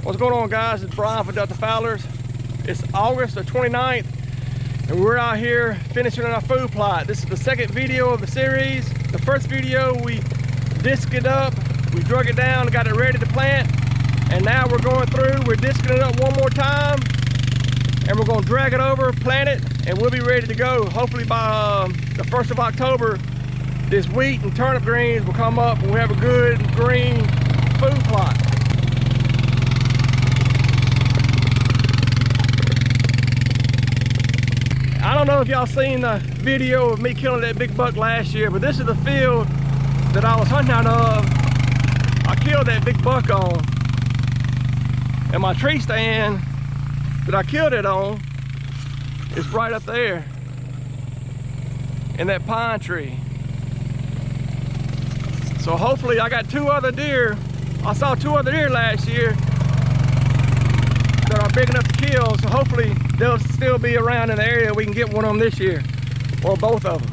What's going on, guys? It's Brian for Delta Fowlers. It's August the 29th, and we're out here finishing our food plot. This is the second video of the series. The first video, we disced it up, we drug it down, got it ready to plant, and now we're going through, we're disking it up one more time, and we're going to drag it over, plant it, and we'll be ready to go. Hopefully by the 1st of October, this wheat and turnip greens will come up, and we'll have a good green food plot. I don't know if y'all seen the video of me killing that big buck last year, but this is the field that I was hunting out of. I killed that big buck on. And my tree stand that I killed it on is right up there in that pine tree. So hopefully I got two other deer. I saw two other deer last year that are big enough to kill, so hopefully they'll still be around in the area. We can get one of them this year, or both of them.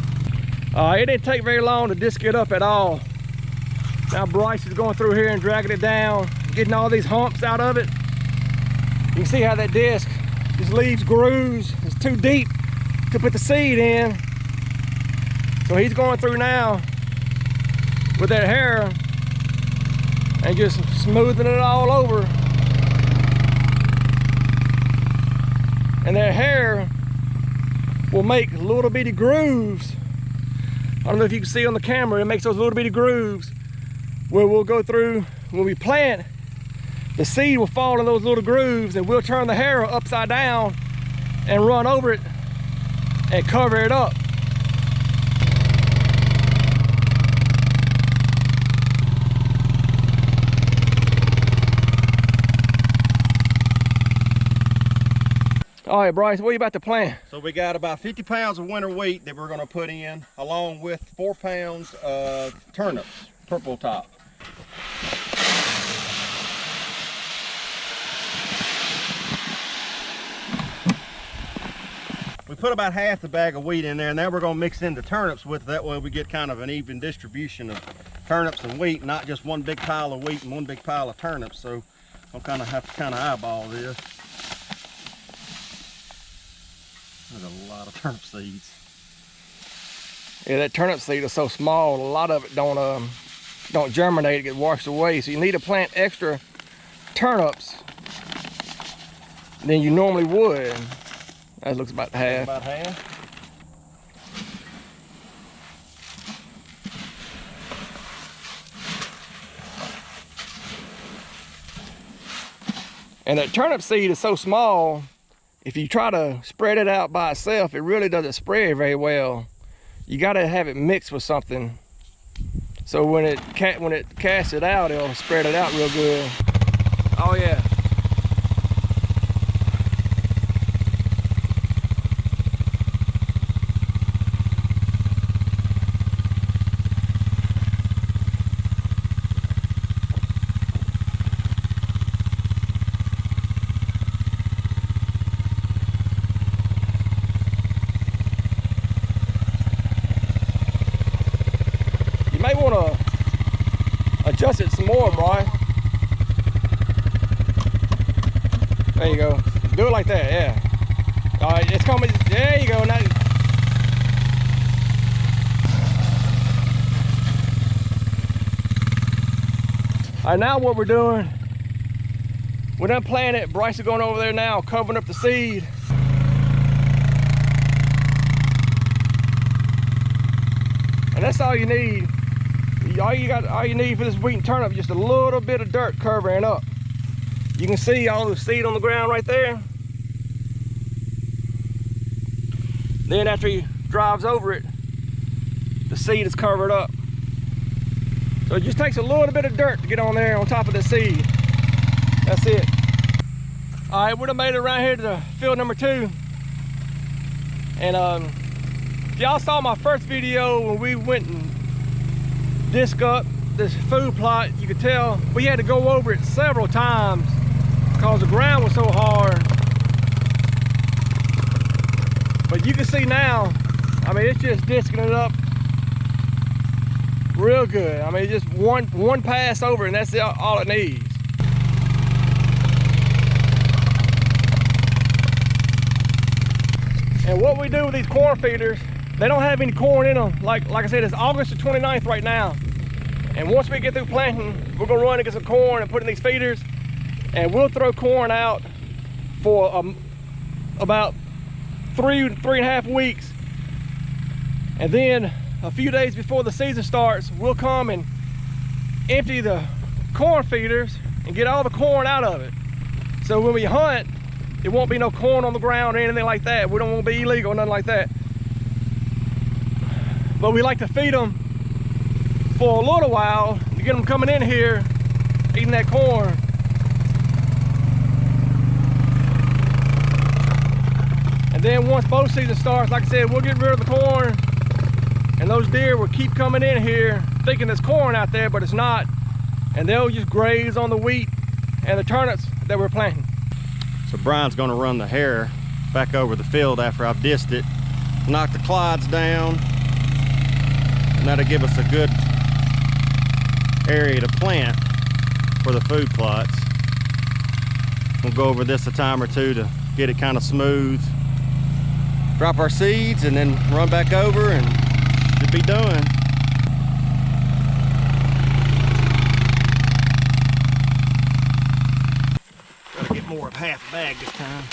It didn't take very long to disc it up at all. Now Bryce is going through here and dragging it down, getting all these humps out of it. You can see how that disc just leaves grooves. It's too deep to put the seed in. So he's going through now with that hair and just smoothing it all over. And that hair will make little bitty grooves. I don't know if you can see on the camera, it makes those little bitty grooves where we'll go through, when we plant, the seed will fall in those little grooves, and we'll turn the hair upside down and run over it and cover it up. All right, Bryce, what are you about to plant? So we got about 50 pounds of winter wheat that we're going to put in, along with 4 pounds of turnips, purple top. We put about half the bag of wheat in there, and then we're going to mix in the turnips with it. That way we get kind of an even distribution of turnips and wheat, not just one big pile of wheat and one big pile of turnips. So I'll kind of have to eyeball this. There's a lot of turnip seeds. Yeah, that turnip seed is so small, a lot of it don't germinate, it gets washed away. So you need to plant extra turnips than you normally would. That looks about half. About half. And that turnip seed is so small, if you try to spread it out by itself, it really doesn't spread very well. You gotta have it mixed with something. So when it casts it out, it'll spread it out real good. Oh yeah. You may want to adjust it some more, Brian. There you go. Do it like that, yeah. All right, it's coming. There you go. Now, all right, now what we're doing, we're done planting it. Bryce is going over there now, covering up the seed. And that's all you need. All you need for this wheat and turnip is just a little bit of dirt covering up. You can see all the seed on the ground right there. Then after he drives over it, the seed is covered up. So it just takes a little bit of dirt to get on there on top of the seed. That's it. All right, we done made it around here to field number 2. And if y'all saw my first video when we went and disc up this food plot, you could tell we had to go over it several times because the ground was so hard. But you can see now, I mean, it's just disking it up real good. I mean, just one pass over and that's all it needs. And what we do with these corn feeders, they don't have any corn in them. Like I said, it's August the 29th right now. And once we get through planting, we're gonna run and get some corn and put in these feeders. And we'll throw corn out for about three and a half weeks. And then a few days before the season starts, we'll come and empty the corn feeders and get all the corn out of it. So when we hunt, there won't be no corn on the ground or anything like that. We don't want to be illegal or nothing like that. But we like to feed them for a little while to get them coming in here, eating that corn. And then once bow season starts, like I said, we'll get rid of the corn, and those deer will keep coming in here thinking there's corn out there, but it's not. And they'll just graze on the wheat and the turnips that we're planting. So Brian's gonna run the hare back over the field after I've dissed it, knock the clods down, and that'll give us a good area to plant for the food plots. We'll go over this a time or two to get it kind of smooth. Drop our seeds and then run back over and should be done. Gotta get more of half a bag this time.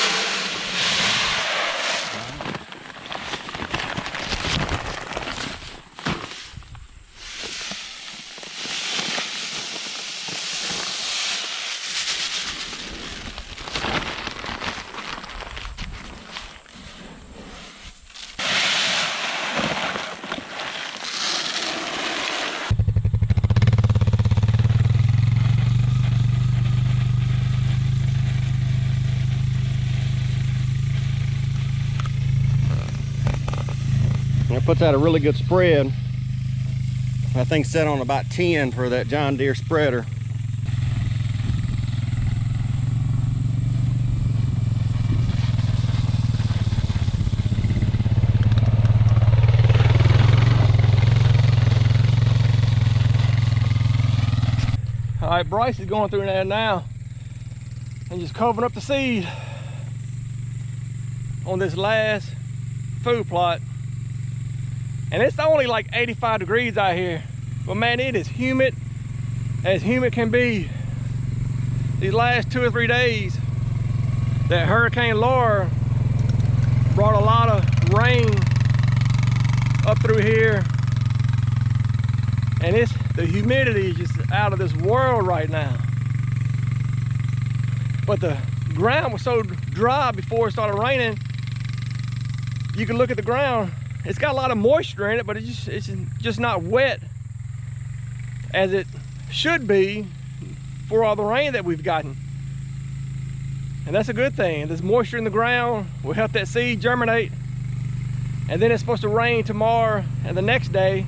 It puts out a really good spread. I think set on about 10 for that John Deere spreader. All right, Bryce is going through there now and just covering up the seed on this last food plot. And it's only like 85 degrees out here. But man, it is humid as humid can be. These last 2 or 3 days, that Hurricane Laura brought a lot of rain up through here. And the humidity is just out of this world right now. But the ground was so dry before it started raining, you can look at the ground. It's got a lot of moisture in it, but it's just not wet as it should be for all the rain that we've gotten. And that's a good thing. There's moisture in the ground will help that seed germinate. And then it's supposed to rain tomorrow and the next day.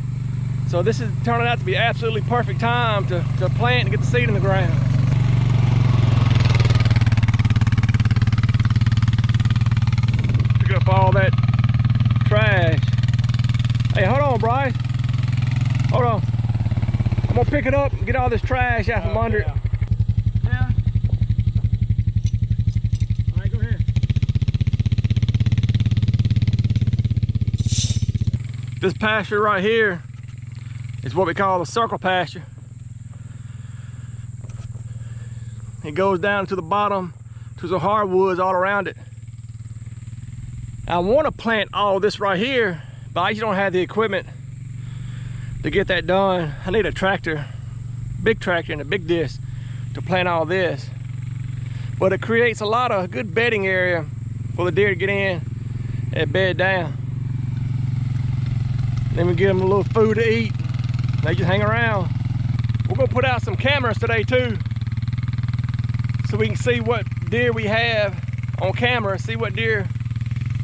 So this is turning out to be absolutely perfect time to plant and get the seed in the ground. Pick up all that trash. Hey, hold on, Bryce. Hold on. I'm gonna pick it up and get all this trash out from under it. Yeah. All right, go ahead. This pasture right here is what we call the circle pasture. It goes down to the bottom to the hardwoods all around it. I want to plant all this right here, but I just don't have the equipment to get that done. I need a tractor, big tractor and a big disc to plant all this. But it creates a lot of good bedding area for the deer to get in and bed down. Then we give them a little food to eat. They just hang around. We're gonna put out some cameras today too, so we can see what deer we have on camera, see what deer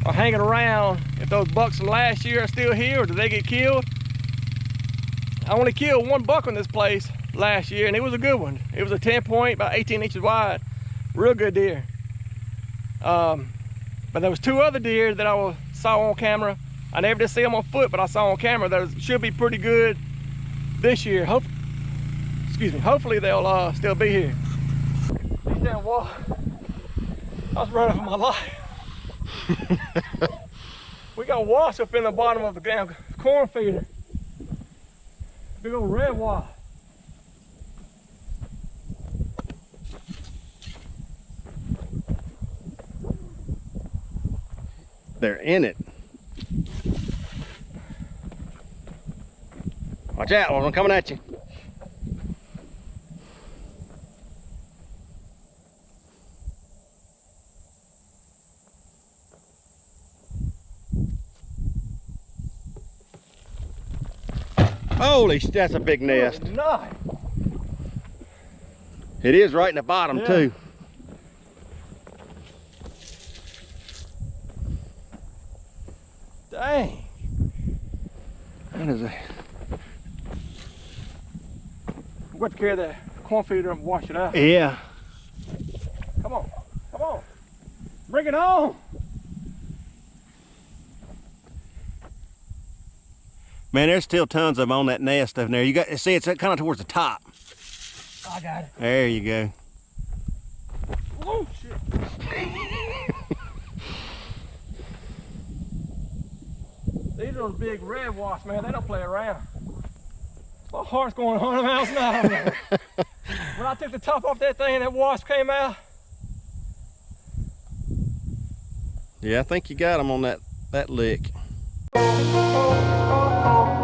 are hanging around, if those bucks from last year are still here or did they get killed. I only killed one buck on this place last year, and it was a good one. It was a 10 point, about 18 inches wide. Real good deer. But there was 2 other deer that I saw on camera. I never did see them on foot, but I saw on camera. Those should be pretty good this year. Hopefully they'll still be here. These damn wasps. I was running for my life. We got wasps up in the bottom of the damn corn feeder. Big old red wasp. They're in it. Watch out, I'm coming at you. Holy, that's a big nest. Nice. It is right in the bottom, yeah. too. Dang. That is a... We're going to carry that corn feeder and wash it out. Yeah. Come on. Come on. Bring it on. Man, there's still tons of them on that nest over there. You got, see, it's kind of towards the top. I got it. There you go. Oh, shit. These are those big red wasps, man. They don't play around. My heart's going 100 miles an hour. When I took the top off that thing and that wasp came out. Yeah, I think you got them on that lick. Oh, oh, oh.